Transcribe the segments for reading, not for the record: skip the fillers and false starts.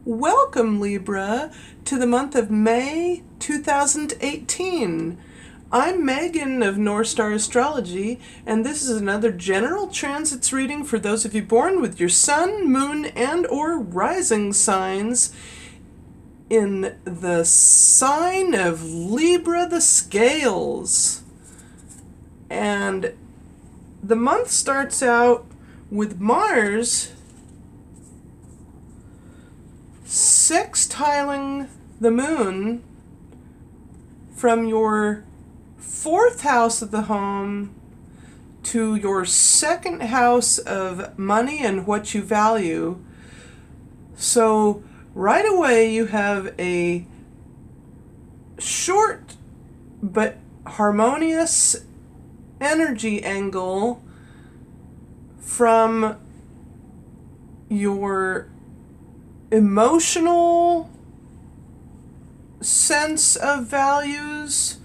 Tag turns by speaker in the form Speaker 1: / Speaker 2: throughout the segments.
Speaker 1: Welcome, Libra, to the month of May 2018. I'm Megan of North Star Astrology, and this is another general transits reading for those of you born with your sun, moon, and or rising signs in the sign of Libra, the scales. And the month starts out with Mars sextiling the moon from your fourth house of the home to your second house of money and what you value. So right away you have a short but harmonious energy angle from your emotional sense of values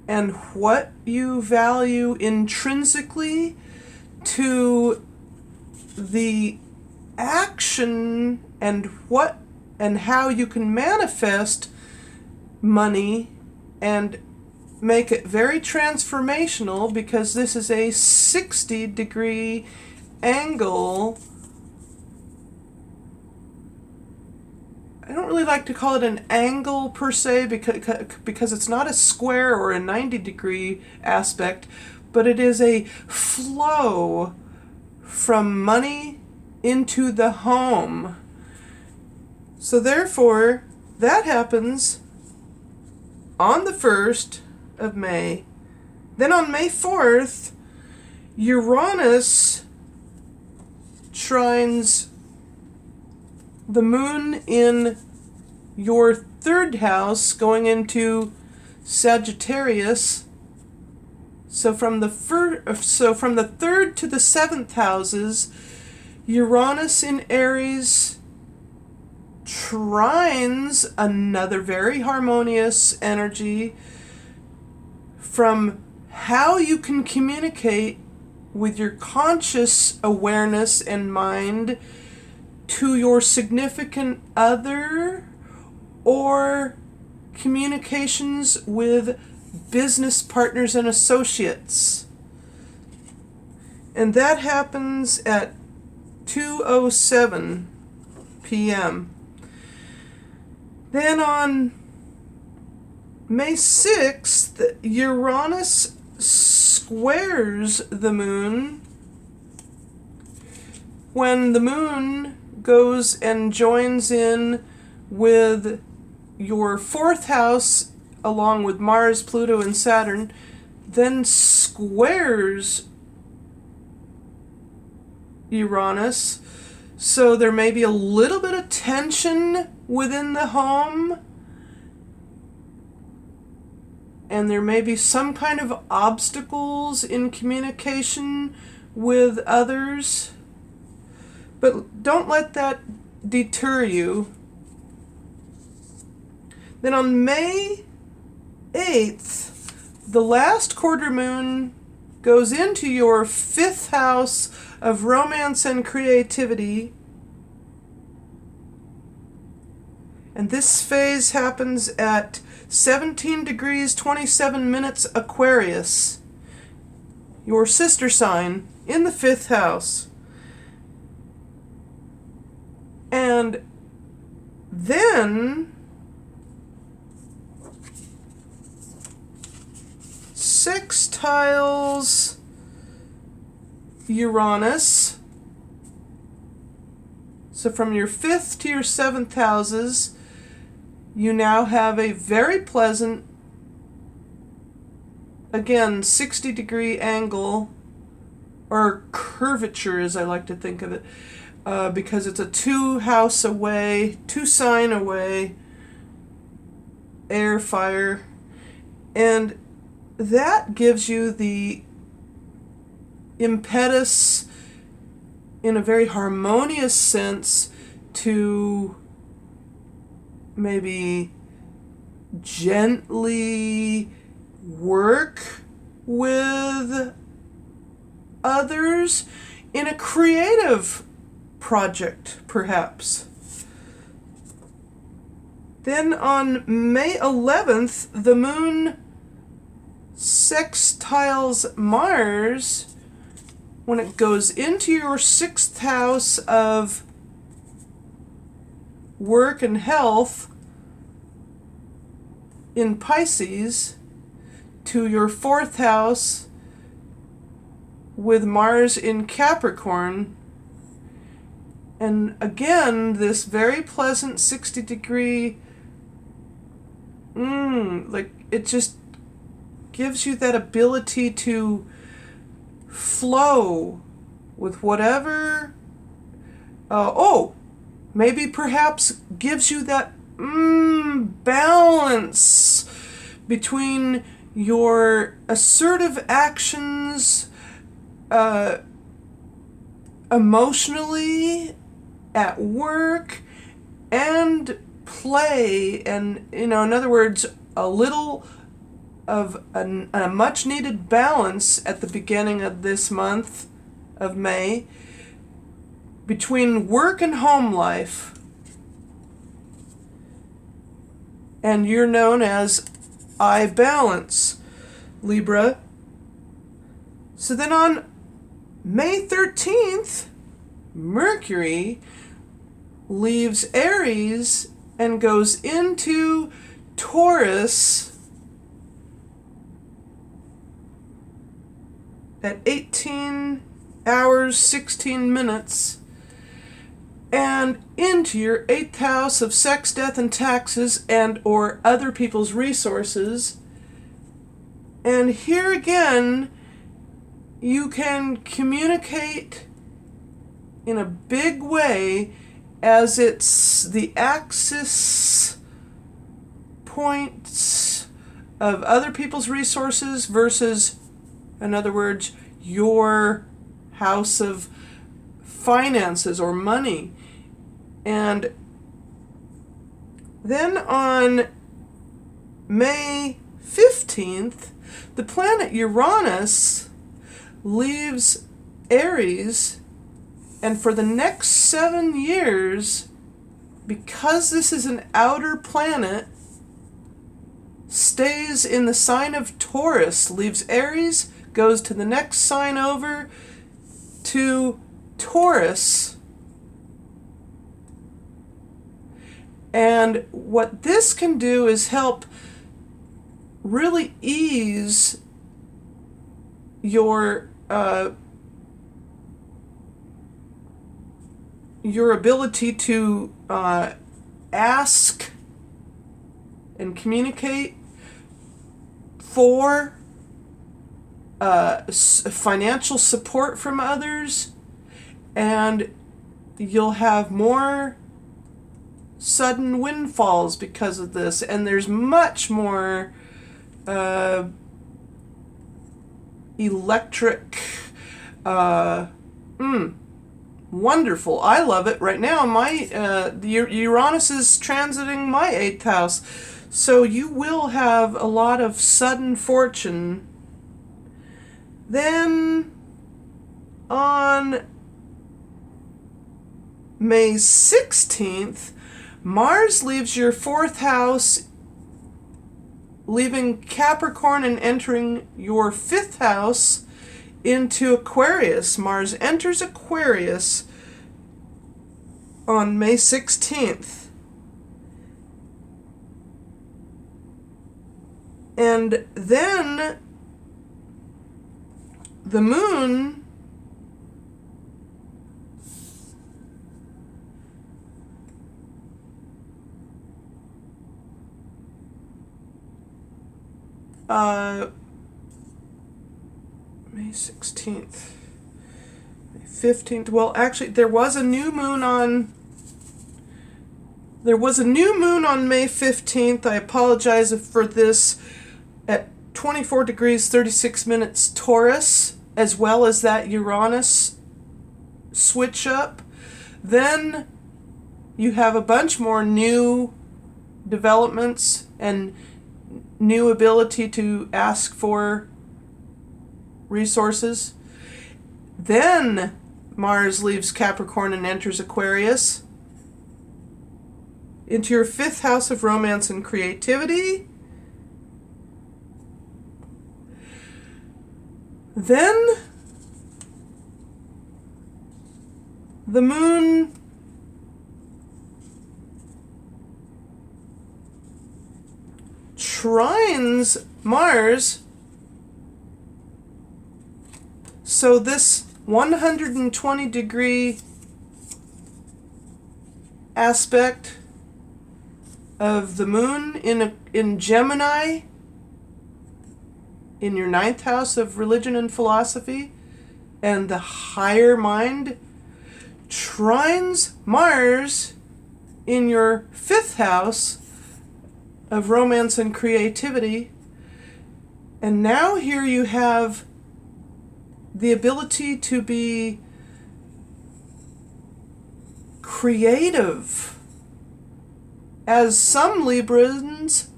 Speaker 1: and what you value intrinsically to the action and what and how you can manifest money and make it very transformational, because this is a 60-degree angle. I don't really like to call it an angle per se because it's not a square or a 90-degree aspect, but it is a flow from money into the home. So therefore, that happens on the 1st of May. Then on May 4th, Uranus trines the moon in your third house, going into Sagittarius. So from the third to the seventh houses, Uranus in Aries trines another very harmonious energy from how you can communicate with your conscious awareness and mind to your significant other, or communications with business partners and associates. And that happens at 2:07 p.m. Then on May 6th, Uranus squares the moon when the moon goes and joins in with your fourth house along with Mars, Pluto, and Saturn, then squares Uranus. So there may be a little bit of tension within the home, and there may be some kind of obstacles in communication with others. But don't let that deter you. Then on May 8th, the last quarter moon goes into your fifth house of romance and creativity. And this phase happens at 17 degrees 27 minutes Aquarius, your sister sign, in the fifth house. And then sextiles Uranus. So from your fifth to your seventh houses, you now have a very pleasant, again, 60-degree angle, or curvature as I like to think of it, because it's a 2-house away, 2-sign away, air, fire, and that gives you the impetus in a very harmonious sense to maybe gently work with others in a creative project, perhaps. Then on May 11th, the moon sextiles Mars when it goes into your 6th house of work and health in Pisces to your 4th house with Mars in Capricorn. And again, this very pleasant 60-degree, like it just gives you that ability to flow with whatever, maybe perhaps gives you that balance between your assertive actions emotionally at work and play, and in other words, a little of a much needed balance at the beginning of this month of May between work and home life. And you're known as I balance, Libra. So then on May 13th, Mercury leaves Aries and goes into Taurus at 18 hours, 16 minutes, and into your 8th house of sex, death, and taxes, and or other people's resources. And here again, you can communicate in a big way, as it's the axis points of other people's resources versus, in other words, your house of finances or money. And then on May 15th, the planet Uranus leaves Aries, and for the next 7 years, because this is an outer planet, stays in the sign of Taurus, leaves Aries, goes to the next sign over to Taurus. And what this can do is help really ease your ability to ask and communicate for financial support from others, and you'll have more sudden windfalls because of this, and there's much more electric wonderful. I love it right now. My Uranus is transiting my 8th house, so you will have a lot of sudden fortune. Then on May 16th, Mars leaves your 4th house, leaving Capricorn and entering your 5th house into Aquarius. Mars enters Aquarius on May 16th. And then the moon May 16th, May 15th. Well, actually, there was a new moon on May 15th. I apologize for this, at 24 degrees 36 minutes Taurus, as well as that Uranus switch up. Then you have a bunch more new developments and new ability to ask for resources. Then Mars leaves Capricorn and enters Aquarius. into your 5th house of romance and creativity. Then the moon trines Mars. So this 120-degree aspect of the moon in Gemini, in your 9th house of religion and philosophy and the higher mind, trines Mars in your 5th house of romance and creativity. And now here you have the ability to be creative, as some Librans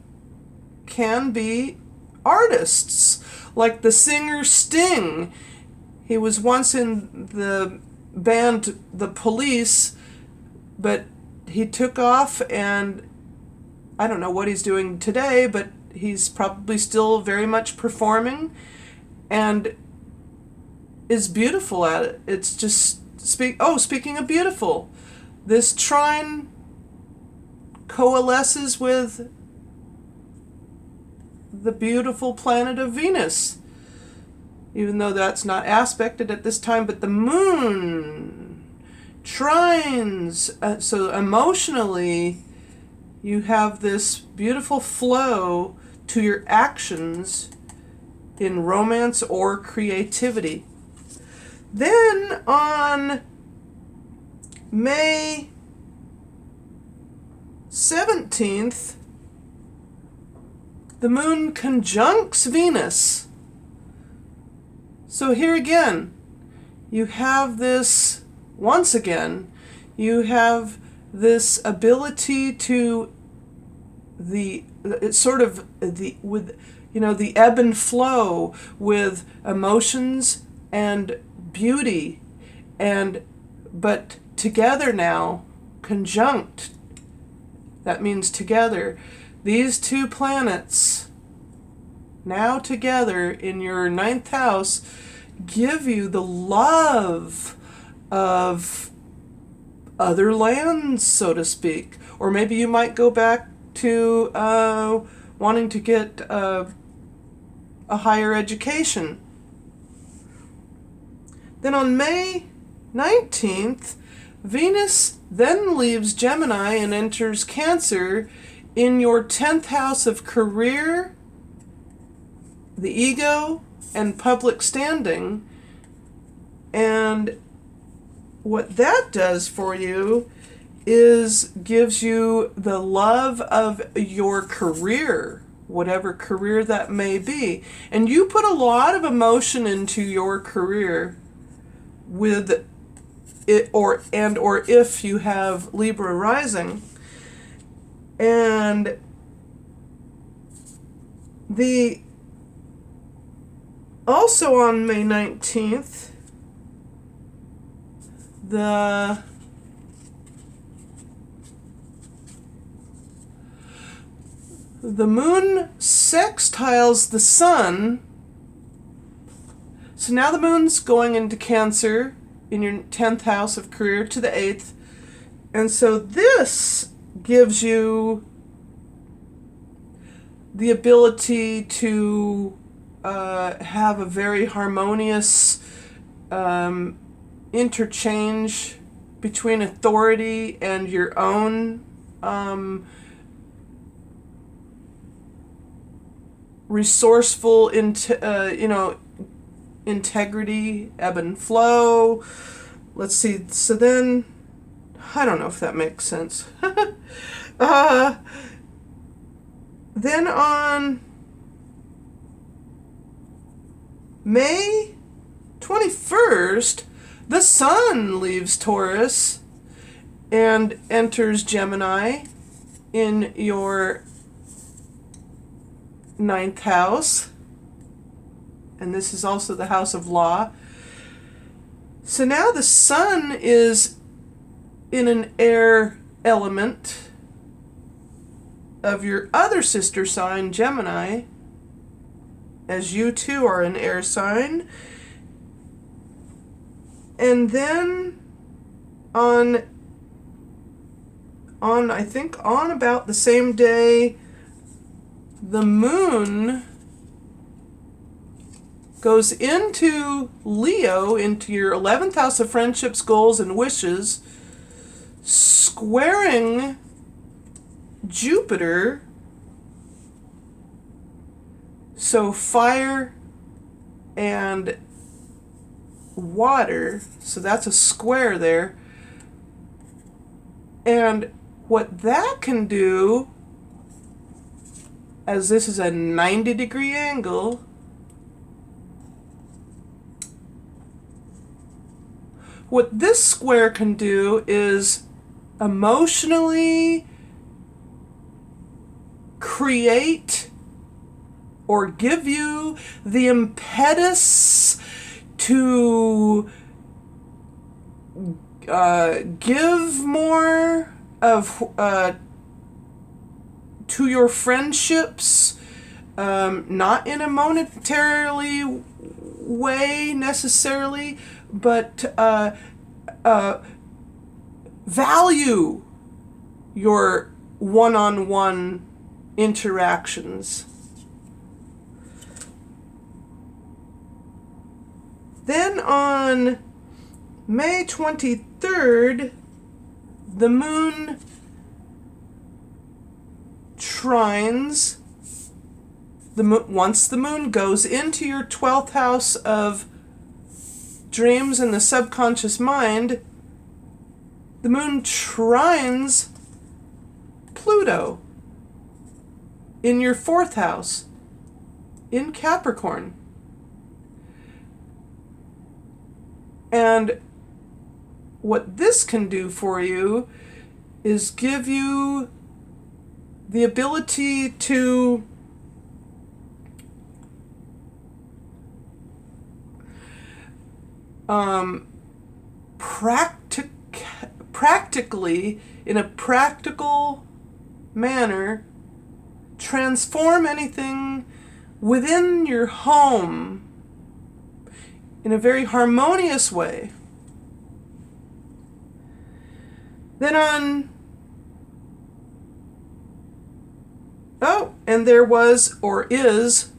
Speaker 1: can be artists, like the singer Sting. He was once in the band The Police, but he took off, and I don't know what he's doing today, but he's probably still very much performing and is beautiful at it. It's just speaking of beautiful, this trine coalesces with the beautiful planet of Venus, even though that's not aspected at this time. But the moon trines, so emotionally you have this beautiful flow to your actions in romance or creativity. Then on May 17th, the moon conjuncts Venus. So here again, you have this, once again, you have this ability to the ebb and flow with emotions and beauty, but together now, conjunct. That means together. These two planets now together in your 9th house give you the love of other lands, so to speak. Or maybe you might go back to wanting to get a higher education. Then on May 19th, Venus then leaves Gemini and enters Cancer in your 10th house of career, the ego, and public standing. And what that does for you is gives you the love of your career, whatever career that may be. And you put a lot of emotion into your career with it, or if you have Libra rising. And also on May 19th, the moon sextiles the sun. So now the moon's going into Cancer in your 10th house of career to the 8th. And so this gives you the ability to have a very harmonious interchange between authority and your own resourceful integrity, ebb and flow. Let's see. So then, I don't know if that makes sense. Then on May 21st, the sun leaves Taurus and enters Gemini in your 9th house. And this is also the house of law. So now the sun is in an air element, of your other sister sign, Gemini, as you too are an air sign. And then on I think on about the same day, the moon goes into Leo, into your 11th house of friendships, goals, and wishes, squaring Jupiter. So fire and water, so that's a square there. And what that can do, as this is a 90-degree angle, what this square can do is emotionally create or give you the impetus to give more of to your friendships, not in a monetarily way necessarily, but value your one-on-one interactions. Then on May 23rd, the moon trines, once the moon goes into your 12th house of dreams and the subconscious mind, the moon trines Pluto in your 4th house in Capricorn. And what this can do for you is give you the ability to practically, in a practical manner, transform anything within your home in a very harmonious way. Then and there was, or is,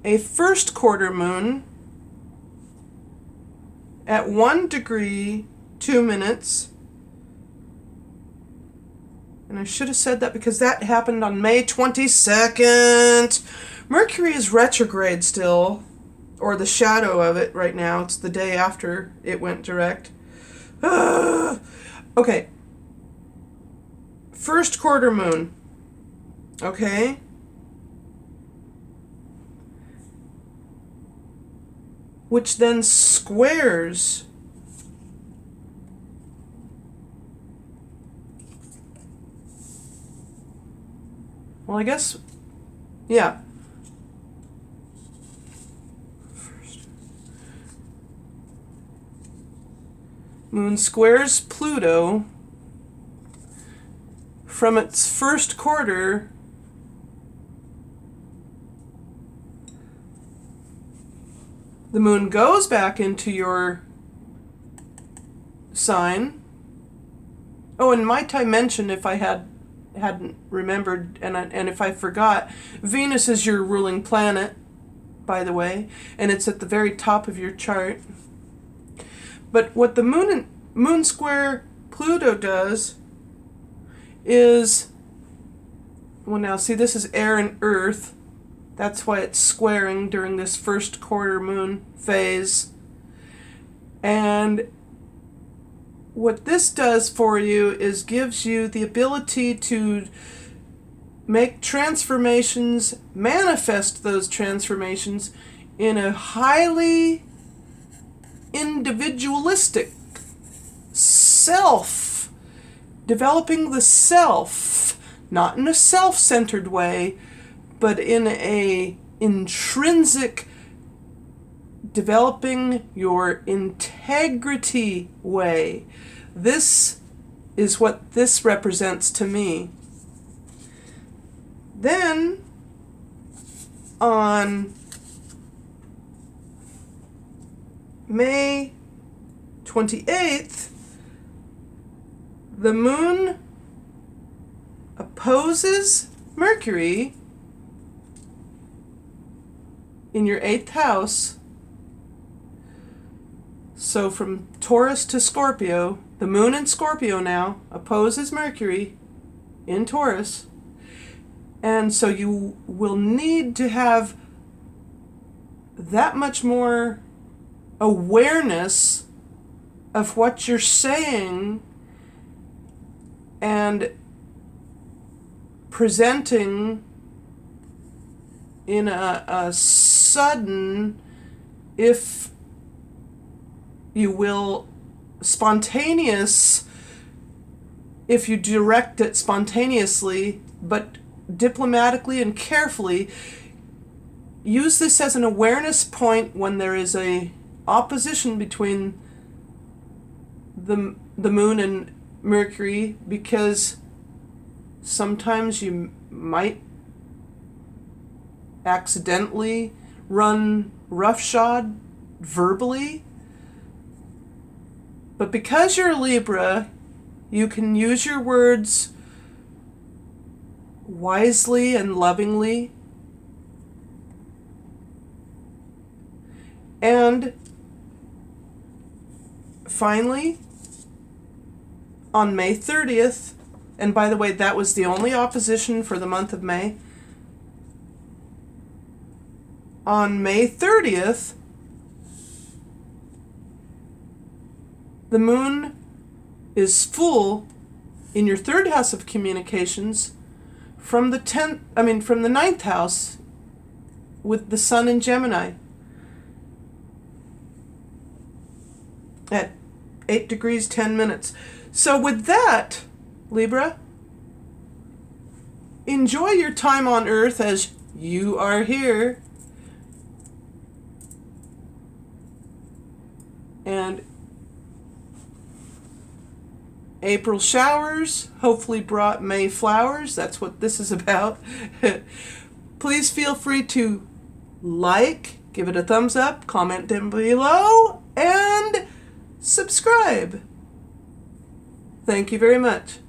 Speaker 1: a first quarter moon at 1 degree, 2 minutes. And I should have said that because that happened on May 22nd. Mercury is retrograde still, or the shadow of it right now. It's the day after it went direct. Okay. First quarter moon. Okay. Which then squares well, I guess, yeah. Moon squares Pluto from its first quarter the moon goes back into your sign. Oh, and might I mention, if I hadn't remembered, and if I forgot, Venus is your ruling planet, by the way, and it's at the very top of your chart. But what the moon square Pluto does is, well, now see, this is air and earth. That's why it's squaring during this first quarter moon phase. And what this does for you is gives you the ability to make transformations, manifest those transformations in a highly individualistic self, developing the self, not in a self-centered way, but in a intrinsic, developing your integrity way. This is what this represents to me. Then on May 28th, the moon opposes Mercury in your 8th house. So from Taurus to Scorpio, the moon in Scorpio now opposes Mercury in Taurus. And so you will need to have that much more awareness of what you're saying and presenting in a sudden, if you will, spontaneous, if you direct it spontaneously, but diplomatically and carefully. Use this as an awareness point when there is a opposition between the moon and Mercury, because sometimes you might accidentally run roughshod verbally. But because you're a Libra, you can use your words wisely and lovingly. And finally, on May 30th, and by the way, that was the only opposition for the month of May. On May 30th, the moon is full in your 3rd house of communications from the 9th house with the sun in Gemini at 8 degrees 10 minutes. So with that, Libra, enjoy your time on Earth as you are here. And April showers hopefully brought May flowers. That's what this is about. Please feel free to like, give it a thumbs up, comment down below, and subscribe. Thank you very much.